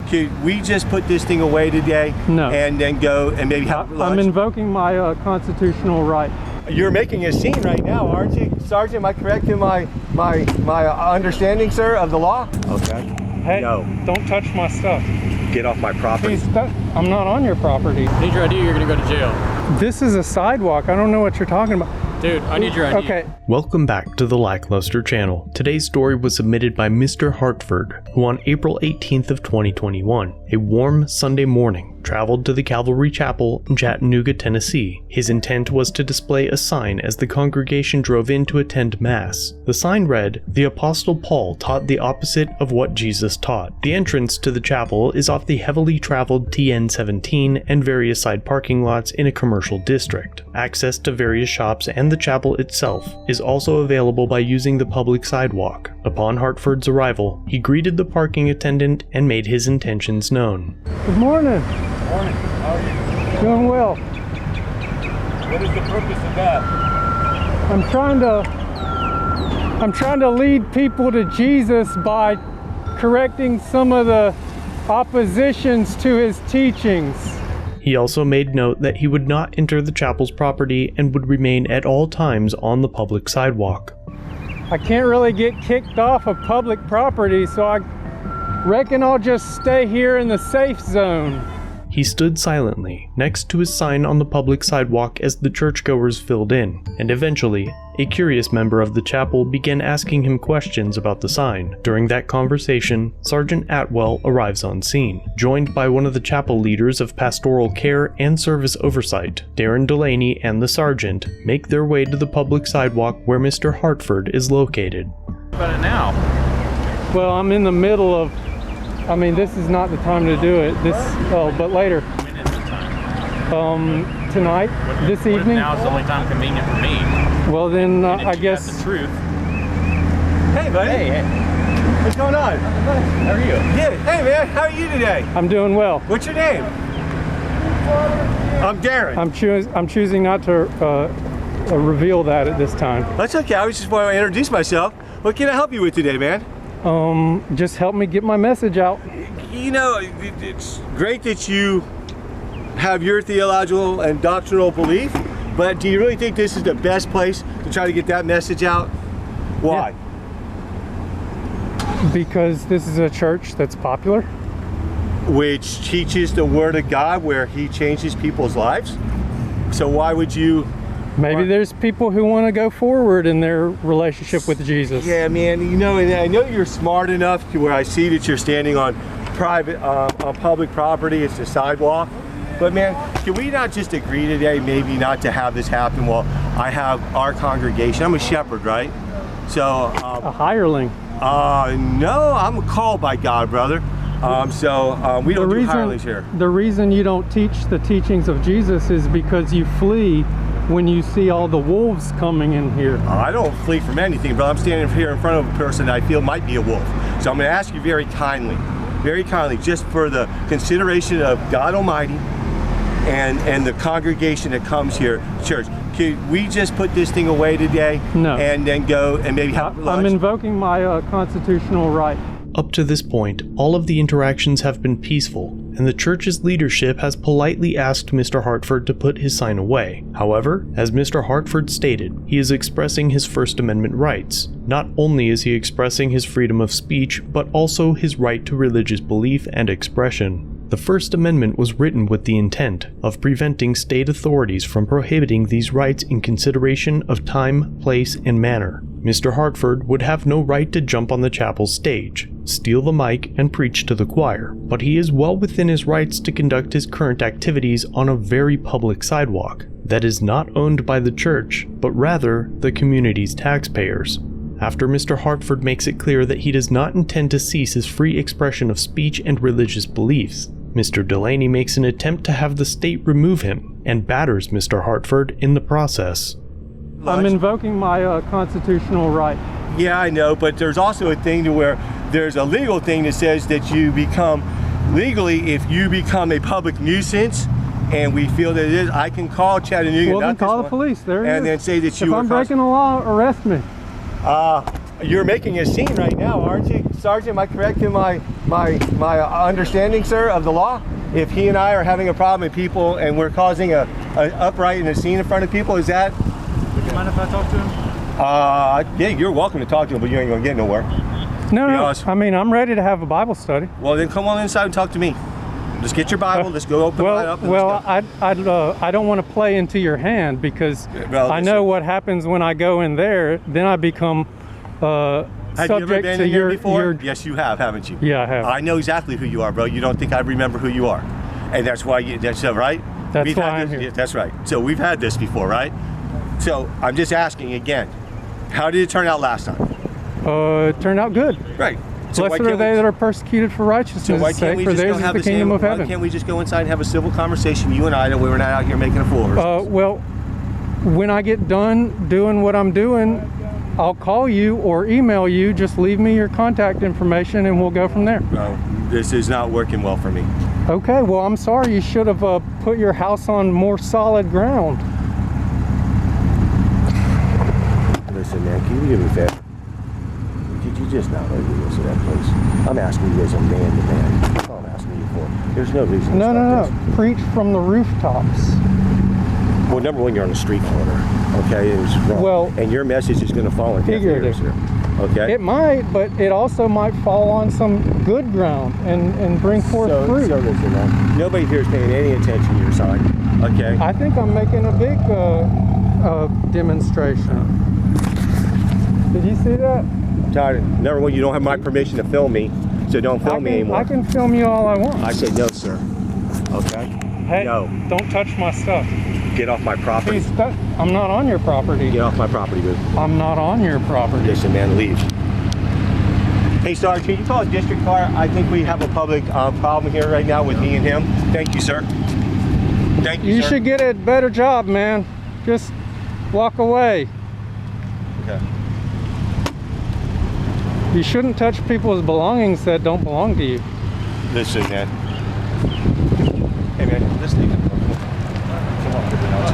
could we just put this thing away today? No. And then go and maybe have lunch? I'm invoking my constitutional right. You're making a scene right now, aren't you, Sergeant? Am I correct in my understanding, sir, of the law? Okay. Hey, no. Don't touch my stuff. Get off my property. I'm not on your property. I need your ID, you're gonna go to jail. This is a sidewalk. I don't know what you're talking about. Dude, I need your ID. Okay. Welcome back to the Lackluster channel. Today's story was submitted by Mr. Hartford, who on April 18th of 2021, a warm Sunday morning, traveled to the Calvary Chapel in Chattanooga, Tennessee. His intent was to display a sign as the congregation drove in to attend Mass. The sign read, "The Apostle Paul taught the opposite of what Jesus taught." The entrance to the chapel is off the heavily traveled TN-17 and various side parking lots in a commercial district. Access to various shops and the chapel itself is also available by using the public sidewalk. Upon Hartford's arrival, he greeted the parking attendant and made his intentions known. Good morning. Morning. How are you? Doing well. What is the purpose of that? I'm trying to lead people to Jesus by correcting some of the oppositions to his teachings. He also made note that he would not enter the chapel's property and would remain at all times on the public sidewalk. I can't really get kicked off of public property, so I reckon I'll just stay here in the safe zone. He stood silently next to his sign on the public sidewalk as the churchgoers filled in, and eventually, a curious member of the chapel began asking him questions about the sign. During that conversation, Sergeant Atwell arrives on scene, joined by one of the chapel leaders of pastoral care and service oversight. Darren Delaney and the sergeant make their way to the public sidewalk where Mr. Hartford is located. What about it now? Well, I'm in the middle of, this is not the time to do it. But later. When is the time? Tonight, this evening. Now is the only time convenient for me. Well then, I You guess. have the truth. Hey, buddy. Hey. What's going on? How are you? Good. Hey, man. How are you today? I'm doing well. What's your name? I'm Darren. I'm choosing not to reveal that at this time. That's okay. I was just want to introduce myself. What can I help you with today, man? Just help me get my message out. You know, it's great that you have your theological and doctrinal belief, but do you really think this is the best place to try to get that message out? Why? Yeah. Because this is a church that's popular. Which teaches the Word of God, where He changes people's lives. So why would you? Maybe there's people who want to go forward in their relationship with Jesus. Yeah, man. You know, and I know you're smart enough to where I see that you're standing on on public property. It's the sidewalk. But man, can we not just agree today, maybe not to have this happen while I have our congregation? I'm a shepherd, right? So a hireling. No, I'm called by God, brother. We don't do hirelings here. The reason you don't teach the teachings of Jesus is because you flee when you see all the wolves coming in here. I don't flee from anything, but I'm standing here in front of a person that I feel might be a wolf. So I'm going to ask you very kindly, just for the consideration of God Almighty and the congregation that comes here, church. Could we just put this thing away today? No. And then go and maybe have lunch? I'm invoking my constitutional right. Up to this point, all of the interactions have been peaceful, and the church's leadership has politely asked Mr. Hartford to put his sign away. However, as Mr. Hartford stated, he is expressing his First Amendment rights. Not only is he expressing his freedom of speech, but also his right to religious belief and expression. The First Amendment was written with the intent of preventing state authorities from prohibiting these rights in consideration of time, place, and manner. Mr. Hartford would have no right to jump on the chapel's stage, steal the mic, and preach to the choir, but he is well within his rights to conduct his current activities on a very public sidewalk that is not owned by the church, but rather the community's taxpayers. After Mr. Hartford makes it clear that he does not intend to cease his free expression of speech and religious beliefs, Mr. Delaney makes an attempt to have the state remove him and batters Mr. Hartford in the process. I'm invoking my constitutional right. Yeah, I know, but there's also a thing to where there's a legal thing that says that you become, legally, if you become a public nuisance, and we feel that it is, I can call Chattanooga. Well, then call the police. There it is. And then say that you If I'm breaking the law, arrest me. You're making a scene right now, aren't you, Sergeant? Am I correct in my understanding, sir, of the law? If he and I are having a problem with people and we're causing a upright and a scene in front of people, is that? Would you mind if I talk to him? Yeah, you're welcome to talk to him, but you ain't gonna get nowhere. No, I mean, I'm ready to have a Bible study. Well, then come on inside and talk to me. Just get your Bible. Let's go open it up. I don't want to play into your hand because I know what happens when I go in there. Then I become Have you ever been in here before? Yes, you have, haven't you? Yeah, I have. I know exactly who you are, bro. You don't think I remember who you are, and that's why that's right. That's why I'm here. Yeah, that's right. So we've had this before, right? So I'm just asking again, how did it turn out last time? It turned out good. Right. So blessed are they that are persecuted for righteousness' sake, for theirs is the kingdom of heaven. Why can't we just go inside and have a civil conversation, you and I, that we were not out here making a fool of ourselves? Well, when I get done doing what I'm doing, I'll call you or email you. Just leave me your contact information and we'll go from there. No, this is not working well for me. Okay, well, I'm sorry. You should have put your house on more solid ground. Listen, man, can you do me a favor? Could you just not let me go to that place? I'm asking you as a man to man. That's all I'm asking you for. There's no reason to No. Preach from the rooftops. Well, number one, you're on the street corner, okay? It was wrong. Well, and your message is going to fall into figurative here, okay? It might, but it also might fall on some good ground and bring forth fruit. So listen, man. Nobody here is paying any attention to your side, okay? I think I'm making a big demonstration. Did you see that? Todd, number one, you don't have my permission to film me, so don't film me anymore. I can film you all I want. I said no, sir. Okay? Hey, no. Don't touch my stuff. Get off my property. I'm not on your property. Get off my property, dude. I'm not on your property. Listen, man, leave. Hey, Sergeant, can you call a district car? I think we have a public problem here right now with me and him. Thank you, sir. Thank you, You sir. should get a better job, man. Just walk away. Okay. You shouldn't touch people's belongings that don't belong to you. Listen, man. Hey, man, just leave it.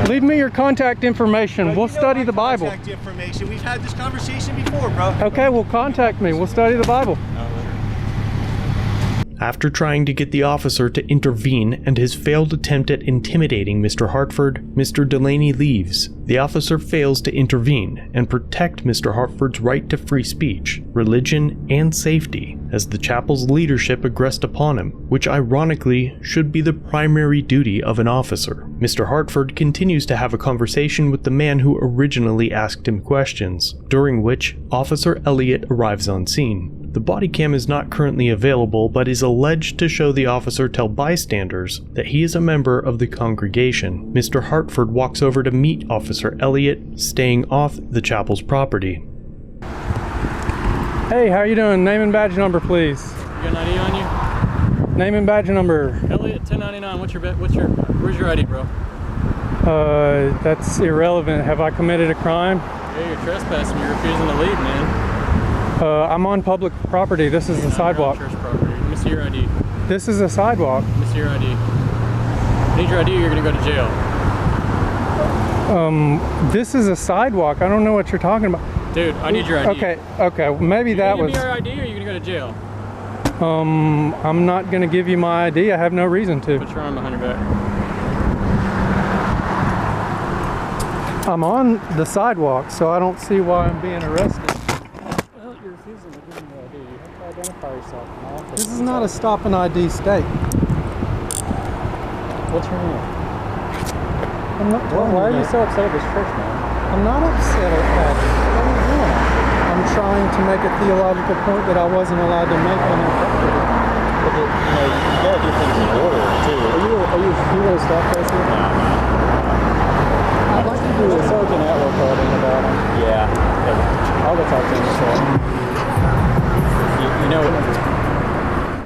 Leave me your contact information. Well, we'll study the Bible. Contact information. We've had this conversation before, bro. Okay, well, contact me. We'll study the Bible. After trying to get the officer to intervene and his failed attempt at intimidating Mr. Hartford, Mr. Delaney leaves. The officer fails to intervene and protect Mr. Hartford's right to free speech, religion, and safety, as the chapel's leadership aggressed upon him, which ironically should be the primary duty of an officer. Mr. Hartford continues to have a conversation with the man who originally asked him questions, during which Officer Elliott arrives on scene. The body cam is not currently available, but is alleged to show the officer tell bystanders that he is a member of the congregation. Mr. Hartford walks over to meet Officer Elliott, staying off the chapel's property. Hey, how you doing? Name and badge number, please. You got an ID on you? Name and badge number. Elliott 1099. Where's your ID, bro? That's irrelevant. Have I committed a crime? Yeah, you're trespassing. You're refusing to leave, man. I'm on public property. This is a sidewalk. Church property. Let me see your ID. This is a sidewalk. Let me see your ID. I need your ID or you're gonna go to jail. This is a sidewalk. I don't know what you're talking about. Dude, I need your ID. Okay, maybe that was... Give me your ID or are you gonna go to jail? I'm not gonna give you my ID. I have no reason to. Put your arm behind your back. I'm on the sidewalk, so I don't see why I'm being arrested. Well, you're refusing to give me your ID. You have to identify yourself in my office. This is not a stop and ID state. What's your name? I'm not Why are you so upset at this church, man? I'm not upset at that. What are you doing? I'm trying to make a theological point that I wasn't allowed to make on your property. But you gotta do things in order, too. Are you a staff person? No, I'm not. I'd like to do a Sergeant Atwell called in about him. Yeah. I'll go talk to him, so. You know what?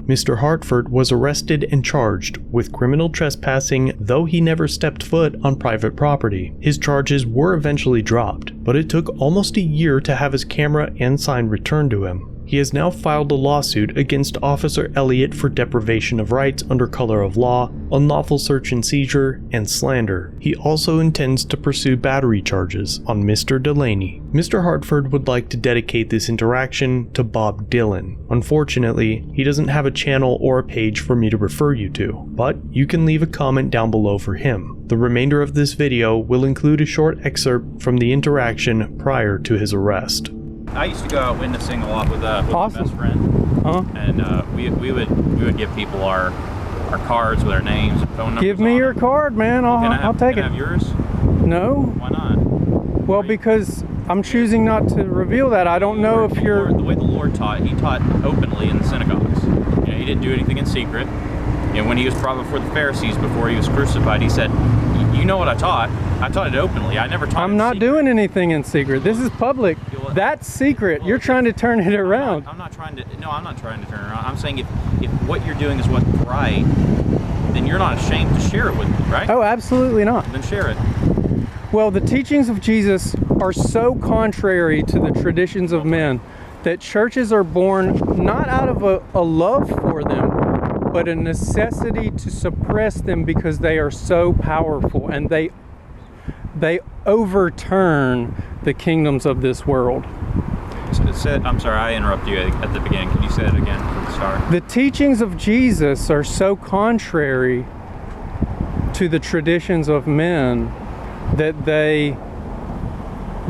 Mr. Hartford was arrested and charged with criminal trespassing, though he never stepped foot on private property. His charges were eventually dropped, but it took almost a year to have his camera and sign returned to him. He has now filed a lawsuit against Officer Elliott for deprivation of rights under color of law, unlawful search and seizure, and slander. He also intends to pursue battery charges on Mr. Delaney. Mr. Hartford would like to dedicate this interaction to Bob Dylan. Unfortunately, he doesn't have a channel or a page for me to refer you to, but you can leave a comment down below for him. The remainder of this video will include a short excerpt from the interaction prior to his arrest. I used to go out witnessing a lot with my best friend, and we would give people our cards with our names and phone numbers. Give me your card, man. I'll take it. Can I have yours? No. Why not? Well, because I'm choosing not to reveal that. I don't know if you're... The way the Lord taught, he taught openly in the synagogues. You know, he didn't do anything in secret. And when he was brought before the Pharisees before he was crucified, he said, you know what I taught? I taught it openly. I never taught it in secret. I'm not doing anything in secret. This is public. That's secret. You're trying to turn it around. I'm not trying to turn it around. I'm saying if what you're doing is what's right, then you're not ashamed to share it with me, right? Oh, absolutely not. Then share it. Well, the teachings of Jesus are so contrary to the traditions of men that churches are born not out of a love for them, but a necessity to suppress them because they are so powerful and they overturn the kingdoms of this world. I'm sorry, I interrupted you at the beginning. Can you say it again from the start? The teachings of Jesus are so contrary to the traditions of men that they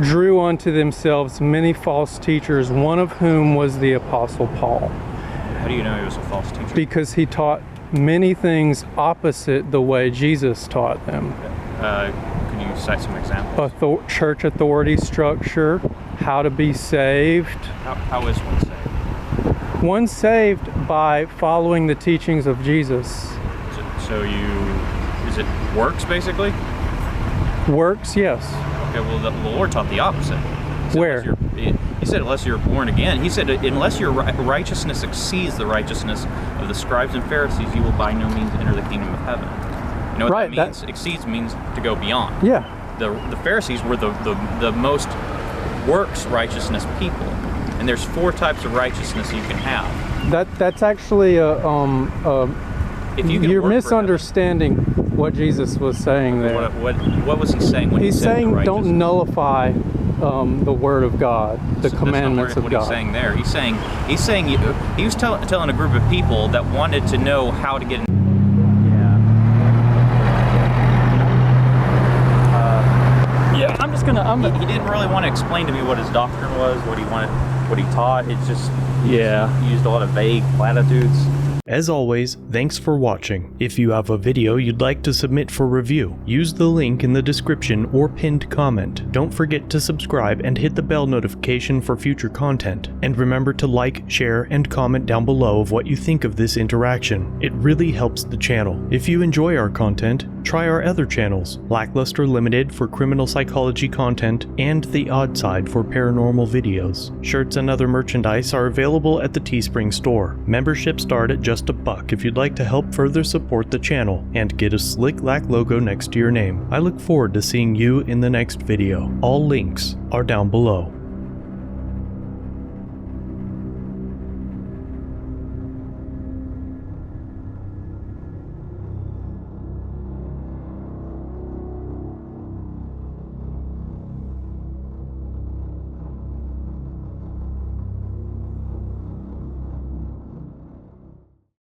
drew unto themselves many false teachers, one of whom was the Apostle Paul. How do you know he was a false teacher? Because he taught many things opposite the way Jesus taught them. Can you cite some examples? Church authority structure, how to be saved. How is one saved? One's saved by following the teachings of Jesus. Is it works basically? Works, yes. Okay, well the Lord taught the opposite. Where? He said unless you're born again. He said unless your righteousness exceeds the righteousness of the scribes and Pharisees, you will by no means enter the kingdom of heaven. You know what that means? Exceeds means to go beyond. Yeah. The Pharisees were the most works righteousness people, and there's 4 types of righteousness you can have. That's actually you're misunderstanding what Jesus was saying there. What was he saying when he said saying don't nullify the word of God, the commandments of God. What he's saying there. He's saying he was telling a group of people that wanted to know how to get. I'm just gonna. He didn't really want to explain to me what his doctrine was, what he taught. It's just he used a lot of vague platitudes. As always, thanks for watching. If you have a video you'd like to submit for review, use the link in the description or pinned comment. Don't forget to subscribe and hit the bell notification for future content. And remember to like, share, and comment down below of what you think of this interaction. It really helps the channel. If you enjoy our content, try our other channels, Lackluster Limited for criminal psychology content, and The Odd Side for paranormal videos. Shirts and other merchandise are available at the Teespring store. Memberships start at just $1 if you'd like to help further support the channel and get a slick Lack logo next to your name. I look forward to seeing you in the next video. All links are down below.